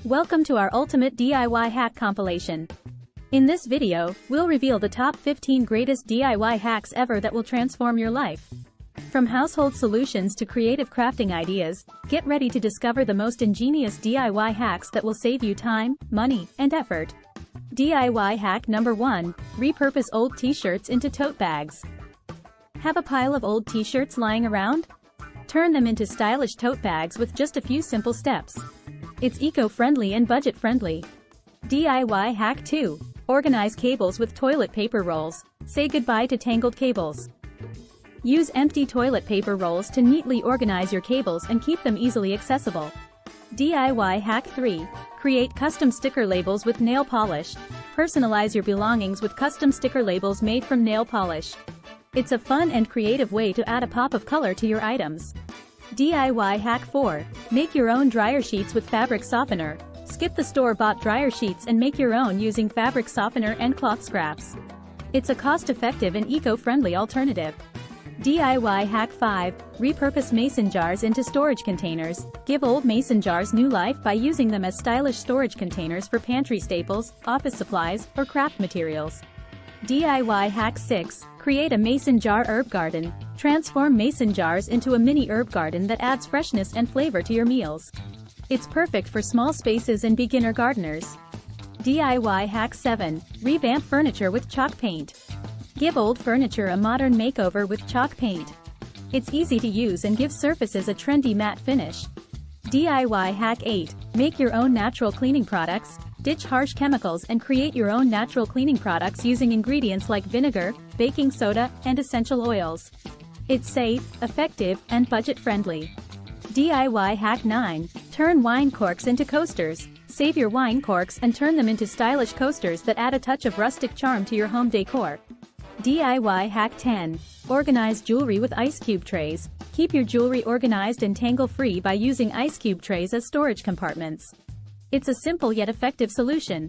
Welcome to our ultimate DIY hack compilation. In this video, we'll reveal the top 15 greatest DIY hacks ever that will transform your life. From household solutions to creative crafting ideas, get ready to discover the most ingenious DIY hacks that will save you time, money, and effort. DIY hack number 1, repurpose old t-shirts into tote bags. Have a pile of old t-shirts lying around? Turn them into stylish tote bags with just a few simple steps. It's eco-friendly and budget-friendly. DIY hack 2. Organize cables with toilet paper rolls. Say goodbye to tangled cables. Use empty toilet paper rolls to neatly organize your cables and keep them easily accessible. DIY hack 3. Create custom sticker labels with nail polish. Personalize your belongings with custom sticker labels made from nail polish. It's a fun and creative way to add a pop of color to your items. DIY hack 4. Make your own dryer sheets with fabric softener. Skip the store-bought dryer sheets and make your own using fabric softener and cloth scraps. It's a cost-effective and eco-friendly alternative. DIY hack 5. Repurpose mason jars into storage containers. Give old mason jars new life by using them as stylish storage containers for pantry staples, office supplies, or craft materials. DIY hack 6. Create a mason jar herb garden. Transform mason jars into a mini herb garden that adds freshness and flavor to your meals. It's perfect for small spaces and beginner gardeners. DIY hack 7. Revamp furniture with chalk paint. Give old furniture a modern makeover with chalk paint. It's easy to use and gives surfaces a trendy matte finish. DIY hack 8. Make your own natural cleaning products. Ditch harsh chemicals and create your own natural cleaning products using ingredients like vinegar, baking soda, and essential oils. It's safe, effective, and budget-friendly. DIY hack 9. Turn wine corks into coasters. Save your wine corks and turn them into stylish coasters that add a touch of rustic charm to your home decor. DIY hack 10. Organize jewelry with ice cube trays. Keep your jewelry organized and tangle-free by using ice cube trays as storage compartments. It's a simple yet effective solution.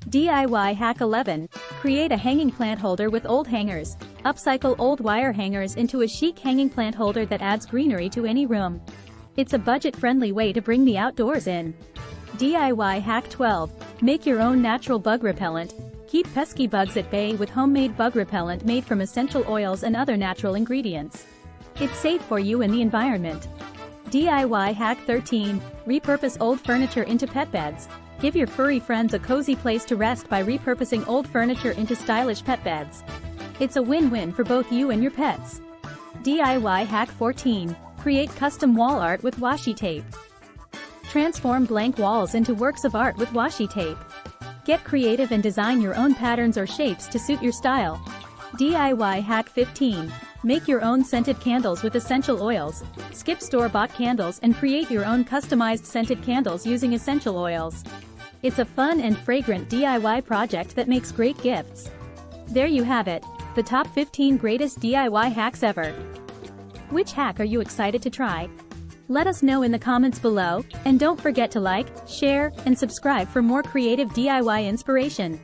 DIY hack 11. Create a hanging plant holder with old hangers. Upcycle old wire hangers into a chic hanging plant holder that adds greenery to any room. It's a budget-friendly way to bring the outdoors in. DIY hack 12. Make your own natural bug repellent. Keep pesky bugs at bay with homemade bug repellent made from essential oils and other natural ingredients. It's safe for you and the environment. DIY hack 13. Repurpose old furniture into pet beds. Give your furry friends a cozy place to rest by repurposing old furniture into stylish pet beds. It's a win-win for both you and your pets. DIY hack 14. Create custom wall art with washi tape. Transform blank walls into works of art with washi tape. Get creative and design your own patterns or shapes to suit your style. DIY hack 15. Make your own scented candles with essential oils. Skip store-bought candles and create your own customized scented candles using essential oils. It's a fun and fragrant DIY project that makes great gifts. There you have it, the top 15 greatest DIY hacks ever. Which hack are you excited to try? Let us know in the comments below, and don't forget to like, share, and subscribe for more creative DIY inspiration.